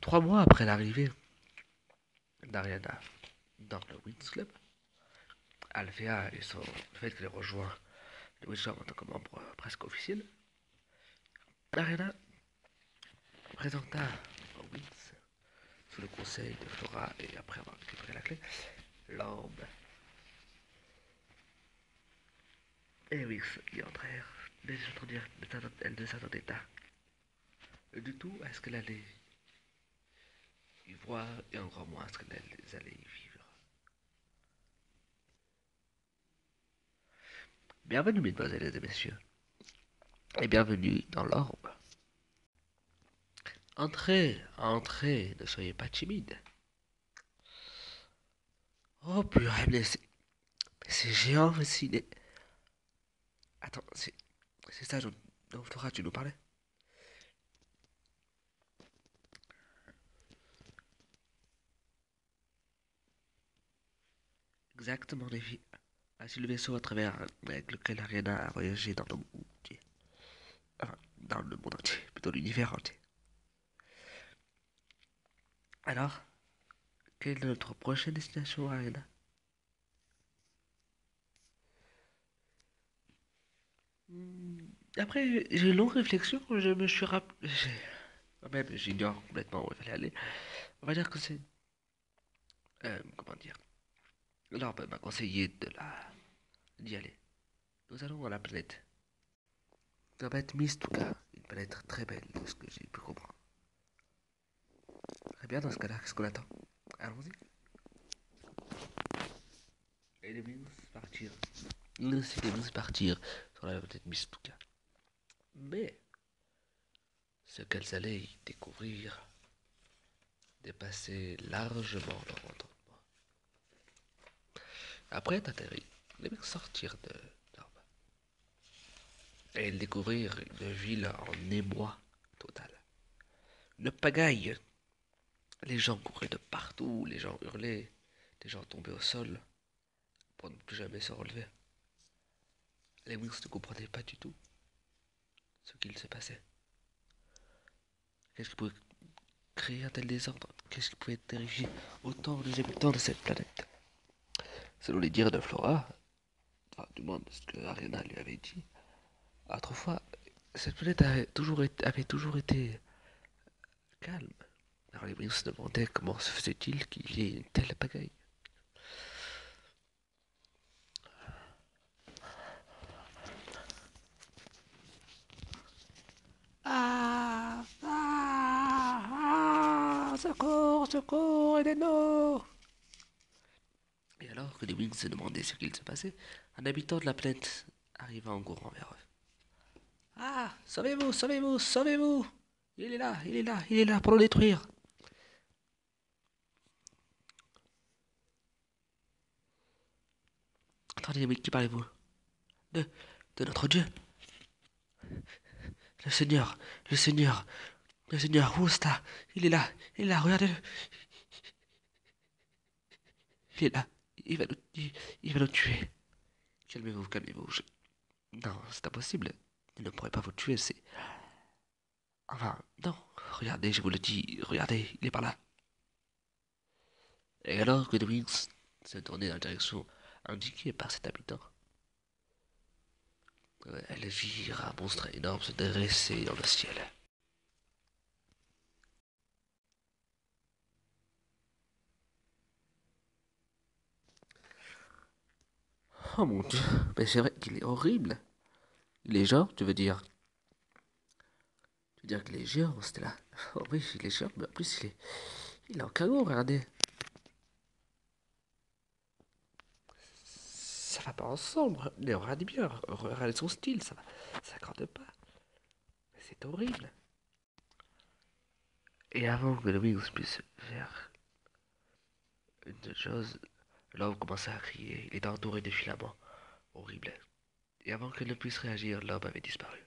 3 mois après l'arrivée d'Ariana dans le Wings Club, Althea et le fait qu'elle ait rejoint le Witcher en tant que membre presque officiel, Ariana présenta au Wings, sous le conseil de Flora et après avoir récupéré la clé, l'orbe et Wings y entrèrent, mais elle ne s'attendait pas du tout à ce qu'elle allait y voir et encore moins à ce qu'elle allait y vivre. Bienvenue, mesdemoiselles et messieurs, et bienvenue dans l'orbe. Entrez, entrez, ne soyez pas timide. Oh purée, mais c'est géant aussi. Attends, c'est ça dont Flora, tu nous parlais? Exactement, les filles. Ainsi le vaisseau à travers avec lequel Ariana a voyagé dans le monde entier. Enfin, dans le monde entier, plutôt l'univers entier. Alors, quelle est notre prochaine destination, Ariana? Après j'ai une longue réflexion, je me suis rappelé. Même, j'ignore complètement où il fallait aller. On va dire que c'est. Comment dire? L'orbe m'a conseillé d'y aller. Nous allons à la planète. La planète Mistuka, une planète très belle, de ce que j'ai pu comprendre. Très bien, dans ce cas-là, qu'est-ce qu'on attend? Allons-y. Et les Wings partirent. Laissez les Wings partir sur la planète Mistuka. Mais, ce qu'elles allaient y découvrir dépassait largement leur entendement. Après être atterri, les Wings sortirent de l'orbe. Et ils découvrirent une ville en émoi total. Une pagaille. Les gens couraient de partout, les gens hurlaient, les gens tombaient au sol pour ne plus jamais se relever. Les Wings ne comprenaient pas du tout ce qu'il se passait. Qu'est-ce qui pouvait créer un tel désordre? Qu'est-ce qui pouvait terrifier autant les habitants de cette planète? Selon les dires de Flora, enfin, du moins ce que Ariana lui avait dit, autrefois, cette planète avait toujours été calme. Alors les Wings se demandaient comment se faisait-il qu'il y ait une telle pagaille. Ah, ah, ah, secours, secours, aidez-nous! Et alors que les Wings se demandaient ce qu'il se passait, un habitant de la planète arriva en courant vers eux. Ah, sauvez-vous, sauvez-vous, sauvez-vous! Il est là, il est là, il est là pour le détruire! Attendez, mais qui parlez-vous? De, de notre Dieu, le Seigneur, le Seigneur, le Seigneur Wusta, il est là, regardez-le, il est là, il va nous, il va nous tuer. Calmez-vous, calmez-vous. Non, c'est impossible. Il ne pourrait pas vous tuer, c'est. Enfin, non. Regardez, je vous le dis, regardez, il est par là. Et alors que Wings se tournait dans la direction indiquée par cet habitant, elles virent un monstre énorme se dresser dans le ciel. Oh mon dieu, mais c'est vrai qu'il est horrible. Il est genre, tu veux dire. Tu veux dire qu'il est géant, c'était là. Oh oui, il est géant, mais en plus il est en cagot, regardez. Ça va pas ensemble. Mais regardez bien, regardez son style, ça accorde pas. C'est horrible. Et avant que le Wings puisse faire une chose, l'homme commença à crier. Il était entouré de filaments horribles. Et avant qu'elle ne puisse réagir, l'homme avait disparu.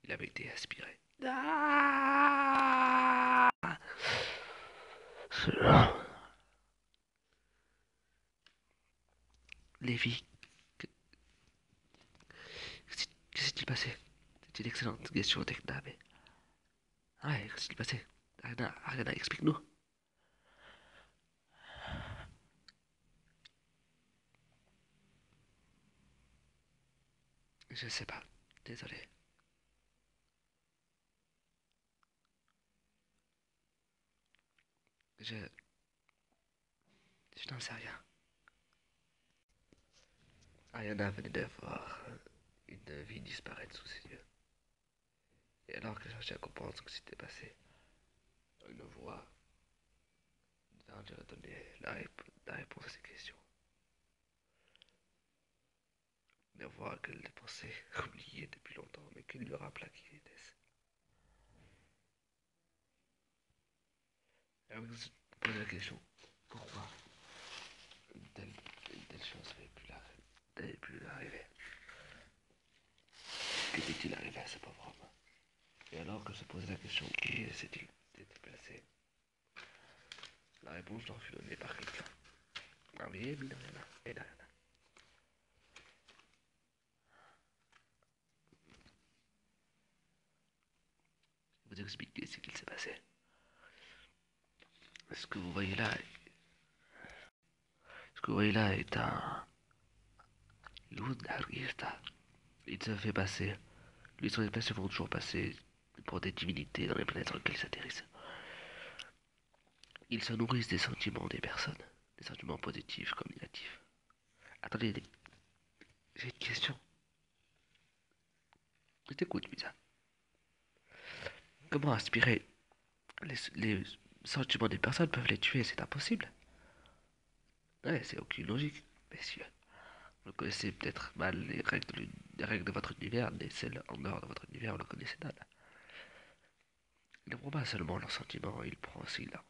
Il avait été aspiré. Ah, Lévi, que, que s'est-il passé? C'est une excellente question, Tekna, mais. Ouais, que s'est-il passé? Ariana, explique-nous. Je sais pas. Désolé. Je... Je n'en sais rien. Ariana venait de voir une vie disparaître sous ses yeux. Et alors que je cherchais à comprendre ce qui s'était passé, une voix vint lui redonner la réponse à ses questions. Une voix qu'elle pensait oublier depuis longtemps, mais qui lui rappela qui était-ce. Alors je me posais la question, pourquoi une telle chose n'avait pu arriver? Qu'était-il arrivé à ce pauvre homme? Et alors que se posait la question, qui s'est-il déplacé? La réponse leur fut donnée par quelqu'un. Ah oui, évidemment, et là. Je vais vous expliquer ce qu'il s'est passé. Ce que vous voyez là, est un loup d'Arista. Il se fait passer. Lui, son espèce se font toujours passer pour des divinités dans les planètes sur lesquelles ils s'atterrissent. Ils se nourrissent des sentiments des personnes, des sentiments positifs comme négatifs. Attendez, j'ai une question. Je t'écoute, Misa. Comment inspirer les sentiments des personnes peuvent les tuer? C'est impossible. Ouais, c'est aucune logique, messieurs. Vous connaissez peut-être mal les règles de votre univers, mais celles en dehors de votre univers, vous le connaissez mal. Il ne prend pas seulement leurs sentiments, il prend aussi leur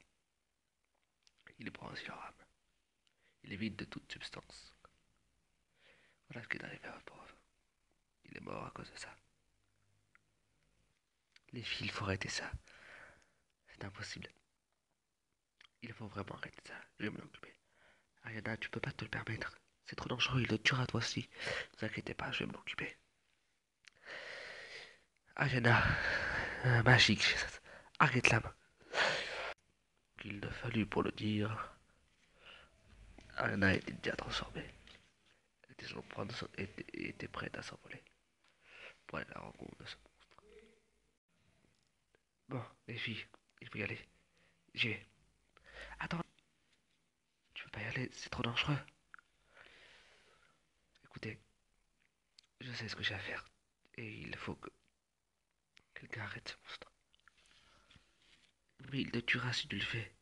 âme. Il est vide de toute substance. Voilà ce qui est arrivé à votre pauvre. Il est mort à cause de ça. Les filles, il faut arrêter ça. C'est impossible. Il faut vraiment arrêter ça. Je vais m'en occuper. Ariana, tu peux pas te le permettre. C'est trop dangereux, il le tuera toi aussi. Ne vous inquiétez pas, je vais m'en occuper. Ariana, magique, arrête là. Qu'il ne fallut pour le dire. Ariana était déjà transformée. Elle était, était prête à s'envoler pour aller à la rencontre de ce monstre. Bon, les filles, il faut y aller. J'y vais. Attends, tu peux pas y aller, c'est trop dangereux. Écoutez, je sais ce que j'ai à faire. Et il faut que quelqu'un arrête ce monstre. Mais il te tuera si tu le fais.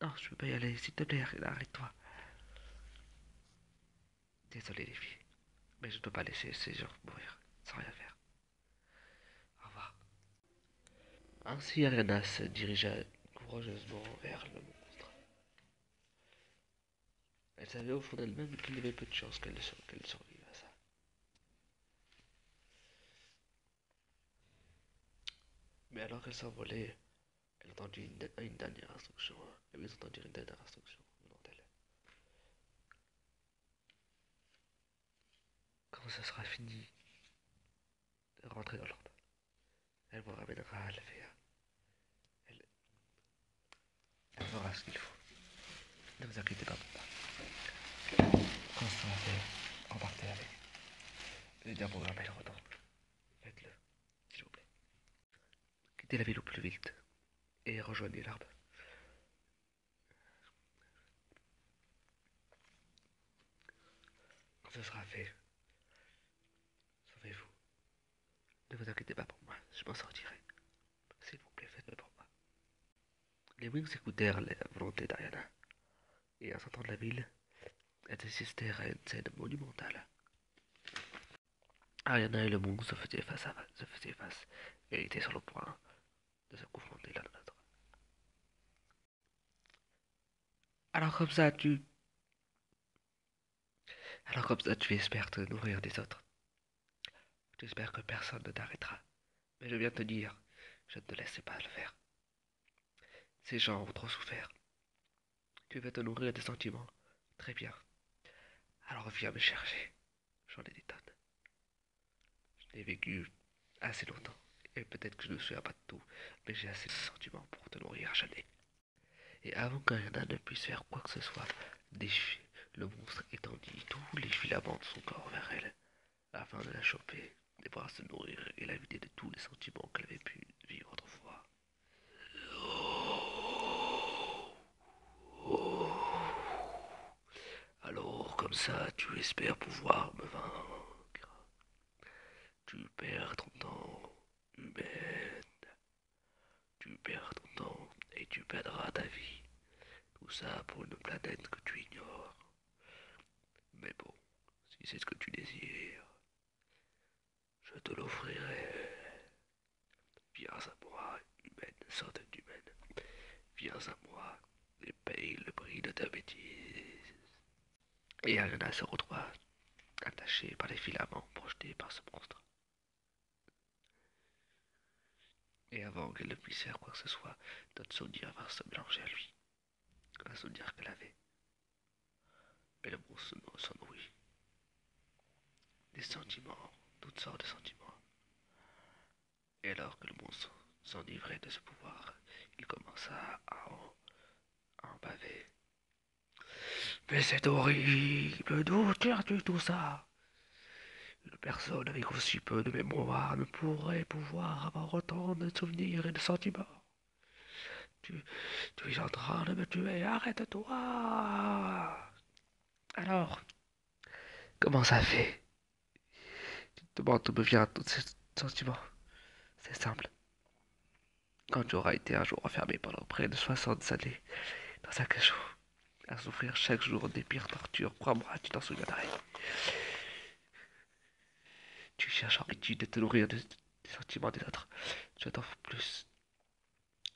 Non, je peux pas y aller, s'il te plaît, arrête-toi. Désolé les filles, mais je ne peux pas laisser ces gens mourir sans rien faire. Au revoir. Ainsi Ariana se dirigea courageusement vers le monstre. Elle savait au fond d'elle-même qu'il y avait peu de chances qu'elle survive à ça. Mais alors qu'elle s'envolait, elle entendit une dernière instruction. Elle vient d'entendre une dernière instruction venant d'elle. Quand ce sera fini de rentrer dans l'ordre, elle vous ramènera à la faire. Elle, elle fera ce qu'il faut. Ne vous inquiétez pas pour ça. Quand ce sera fait, repartez avec. Le dire programme, elle retourne. Faites-le, s'il vous plaît. Quittez la ville au plus vite et rejoignez l'arbre. Quand ce sera fait, sauvez-vous. Ne vous inquiétez pas pour moi, je m'en sortirai. S'il vous plaît, faites-le pour moi. Les Wings écoutèrent la volonté d'Ariana, et en sortant de la ville, elles assistèrent à une scène monumentale. Ariana et le Wing se faisaient face, et étaient sur le point de se confronter l'un à l'autre. Alors comme ça, tu... Alors comme ça, tu espères te nourrir des autres. Tu espères que personne ne t'arrêtera. Mais je viens te dire, je ne te laisserai pas le faire. Ces gens ont trop souffert. Tu veux te nourrir des sentiments. Très bien. Alors viens me chercher. J'en ai des tonnes. Je l'ai vécu assez longtemps. Et peut-être que je ne me souviens pas de tout. Mais j'ai assez de sentiments pour te nourrir. jamais. Et avant qu'Ariana ne puisse faire quoi que ce soit, le monstre étendit tous les filaments de son corps vers elle, afin de la choper, de pouvoir se nourrir et la vider de tous les sentiments qu'elle avait pu vivre autrefois. Alors, comme ça, tu espères pouvoir me vaincre. Tu perds ton temps, humaine. Tu perds ton temps et tu perdras ta vie. Tout ça pour une planète que tu ignores. Mais bon, si c'est ce que tu désires, je te l'offrirai. Viens à moi, humaine, sorte d'humaine. Viens à moi et paye le prix de ta bêtise. Et Ariana se retrouva attachée par les filaments projetés par ce monstre. Et avant qu'elle ne puisse faire quoi que ce soit, d'autres souvenirs vinrent se mélanger à lui. Un souvenir qu'elle avait. Et le monstre s'en nourrit. Des sentiments, toutes sortes de sentiments. Et alors que le monstre s'enivrait de ce pouvoir, il commença à en baver. Mais c'est horrible, d'où tires-tu tout ça? Une personne avec aussi peu de mémoire ne pourrait pouvoir avoir autant de souvenirs et de sentiments. Tu, tu es en train de me tuer, arrête-toi! Alors, comment ça fait? Tu te demandes d'où me viennent tous ces sentiments. C'est simple. Quand tu auras été un jour enfermé pendant près de 60 années dans un cachot, à souffrir chaque jour des pires tortures, crois-moi, tu t'en souviendrais. Tu cherches en habitude de te nourrir des sentiments des autres. Je t'offre plus.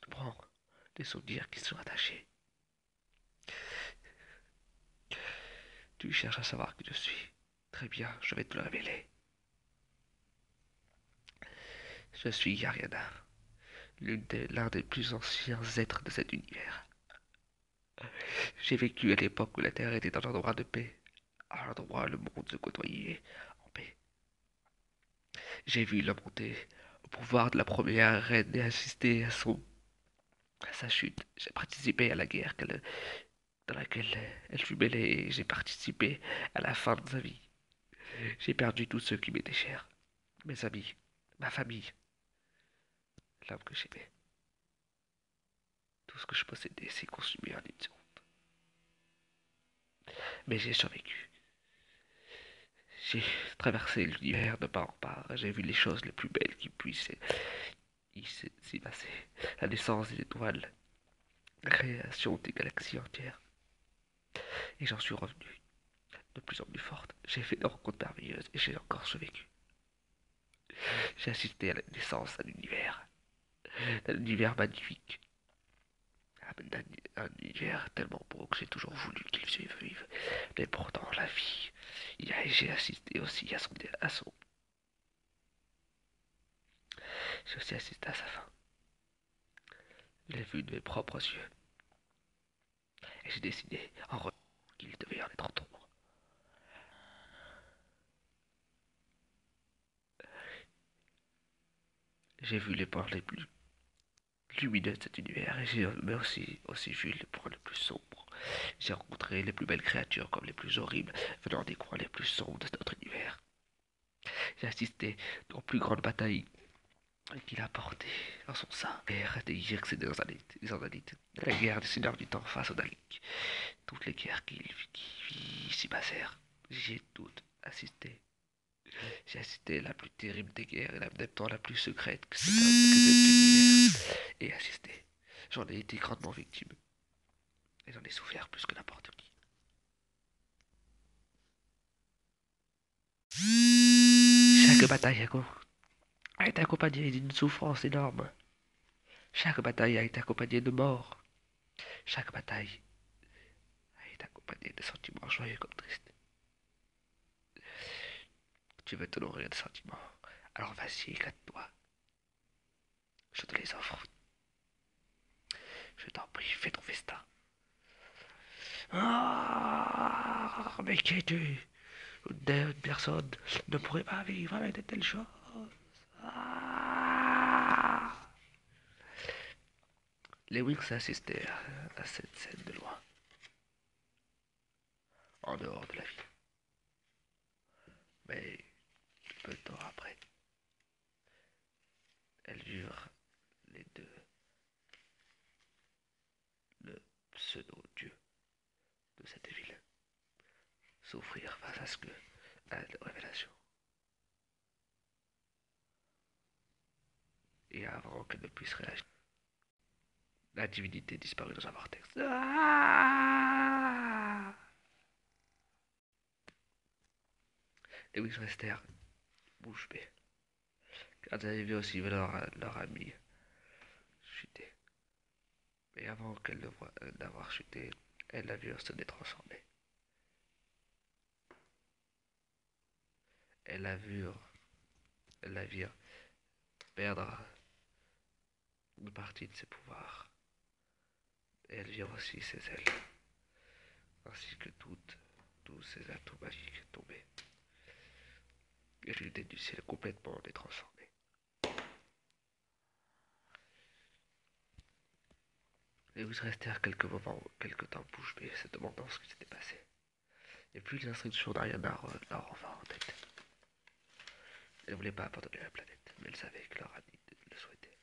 Prends des souvenirs qui sont attachés. Tu cherches à savoir qui je suis. Très bien, je vais te le révéler. Je suis Ariana, l'un des plus anciens êtres de cet univers. J'ai vécu à l'époque où la Terre était un endroit de paix, un endroit où le monde se côtoyait en paix. J'ai vu la montée au pouvoir de la première reine et assisté à sa chute. J'ai participé à la guerre dans laquelle elle fut mêlée et j'ai participé à la fin de sa vie. J'ai perdu tous ceux qui m'étaient chers, mes amis, ma famille, l'homme que j'aimais. Tout ce que je possédais s'est consumé en une seconde. Mais j'ai survécu. J'ai traversé l'univers de part en part. J'ai vu les choses les plus belles qui puissent s'y passer. La naissance des étoiles, la création des galaxies entières. Et j'en suis revenu de plus en plus forte. J'ai fait des rencontres merveilleuses et j'ai encore survécu. J'ai assisté à la naissance d'un univers magnifique. Un univers tellement beau que j'ai toujours voulu qu'il se vive. Mais pourtant, la vie, j'ai assisté aussi j'ai aussi assisté à sa fin. Je l'ai vu de mes propres yeux. Et j'ai décidé en re qu'il devait en être en tombe. J'ai vu les points les plus lumineux de cet univers et j'ai aussi vu les points les plus sombres. J'ai rencontré les plus belles créatures comme les plus horribles venant des coins les plus sombres de notre univers. J'ai assisté aux plus grandes batailles qu'il a portées dans son sein. Guerre des Yirks et des Andalites. La guerre des seigneurs du temps face aux Daleks. Toutes les guerres qui s'y passèrent. J'y ai toutes assisté. J'ai assisté à la plus terrible des guerres et en même temps la plus secrète que cet univers ait assisté. J'en ai été grandement victime. Et j'en ai souffert plus que n'importe qui. Chaque bataille a été accompagnée d'une souffrance énorme. Chaque bataille a été accompagnée de mort. Chaque bataille a été accompagnée de sentiments joyeux comme tristes. Tu veux te nourrir de sentiments. Alors vas-y, éclate-toi. Je te les offre. Je t'en prie, fais ton festin. Ah, mais qui es-tu? Une personne ne pourrait pas vivre avec de telles choses. Ah. Lewis assistait à cette scène de loin, en dehors de la ville. Mais peu de temps après, elles virent les deux le pseudo-dieu de cette ville souffrir face à une révélation. Et avant qu'elle ne puisse réagir, la divinité disparut dans un vortex. Ah, les Wix restèrent bouche bée, car elles avaient vu aussi leur ami chuter. Mais avant qu'elle ne voie d'avoir chuté, elles la virent se détransformer. Elles elles la virent perdre une partie de ses pouvoirs. Et elles virent aussi ses ailes, ainsi que tous ses atouts magiques tomber. Et l'unité du ciel complètement détransformée. Et vous restèrent quelques temps bouche bée, se demandant ce qui s'était passé. Et puis les instructions d'Ariana leur revinrent en tête. Elle ne voulait pas abandonner la planète, mais elle savait que leur ami le souhaitait.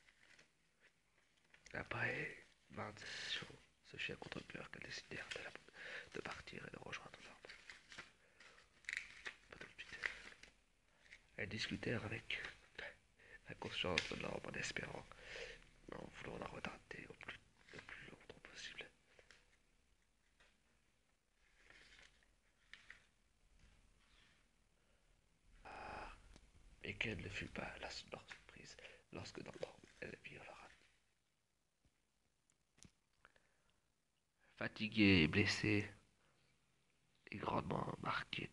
Après 20 décisions, ce chien contre-cœur qu'elles décidèrent de partir et de rejoindre l'ordre. Pas tout de suite. Elles discutèrent avec la conscience de l'ordre en espérant, en voulant la retarder le plus longtemps possible. Et quelle ne fut pas leur surprise lorsque dans l'ordre, elles virent leur ami. Fatigué et blessé, et grandement marqué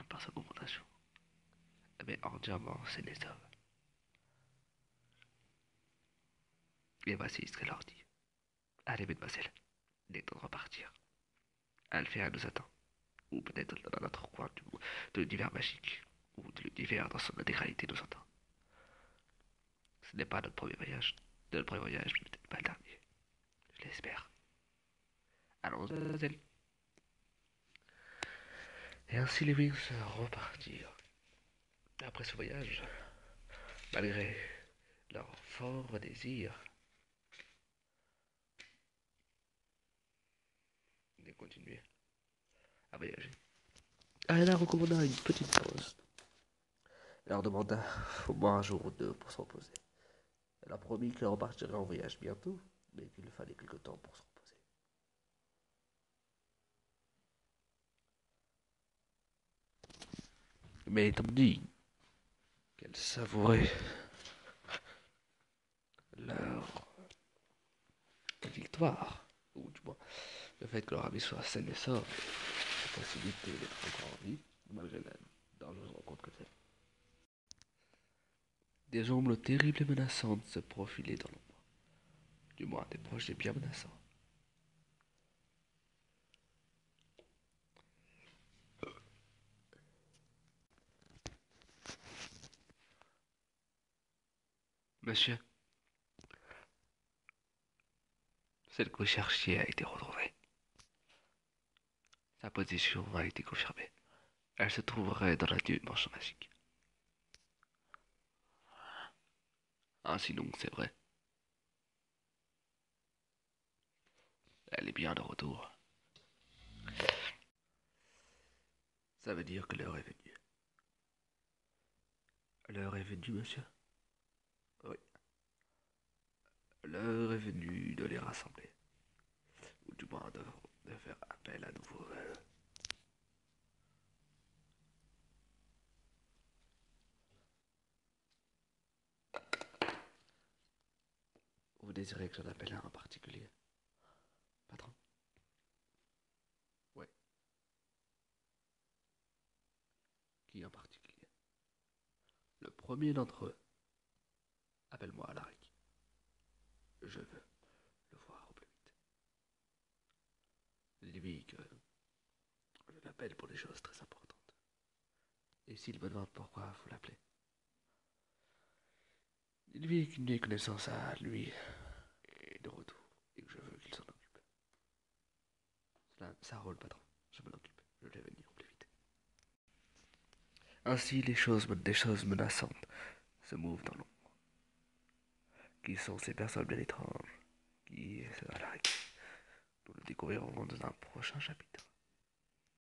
par sa confrontation, mais entièrement c'est les hommes. Et voici ce qu'elle leur dit. Allez, mesdemoiselles, il est temps de repartir. Alphéa nous attend. Ou peut-être dans un autre coin de l'univers magique. Ou de l'univers dans son intégralité nous attend. Ce n'est pas notre premier voyage. Notre premier voyage, mais peut-être pas le dernier. Je l'espère. Allons, mademoiselle. Et ainsi les Wings repartirent. Après ce voyage, malgré leur fort désir de continuer à voyager, Ariana recommanda une petite pause. Elle leur demanda au moins un jour ou deux pour se reposer. Elle a promis qu'elle repartirait en voyage bientôt, mais qu'il fallait quelque temps pour se reposer. Mais étant dit qu'elle savourait leur victoire, ou du moins le fait que leur ami soit sain et sauf, la possibilité d'être encore en vie, malgré la dangereuse rencontre que c'est. Des ombres terribles et menaçantes se profilaient dans l'ombre. Du moins des projets bien menaçants. Monsieur, celle que vous cherchiez a été retrouvée. Sa position a été confirmée. Elle se trouverait dans la dimension magique. Ainsi donc, c'est vrai. Elle est bien de retour. Ça veut dire que l'heure est venue. L'heure est venue, monsieur? Oui. L'heure est venue de les rassembler. Ou du moins de faire appel à nouveau à eux. Vous désirez que j'en appelle un en particulier? Patron? Oui. Qui en particulier? Le premier d'entre eux. Appelle-moi Alaric. Je veux le voir au plus vite. Dis-lui que je l'appelle pour des choses très importantes. Et s'il me demande pourquoi vous l'appelez, dis-lui qu'une connaissance à lui est de retour. Ça roule, patron. Je m'en occupe. Je vais venir au plus vite. Ainsi, des choses menaçantes se mouvent dans l'ombre. Qui sont ces personnes bien étranges? Voilà, nous le découvrirons dans un prochain chapitre.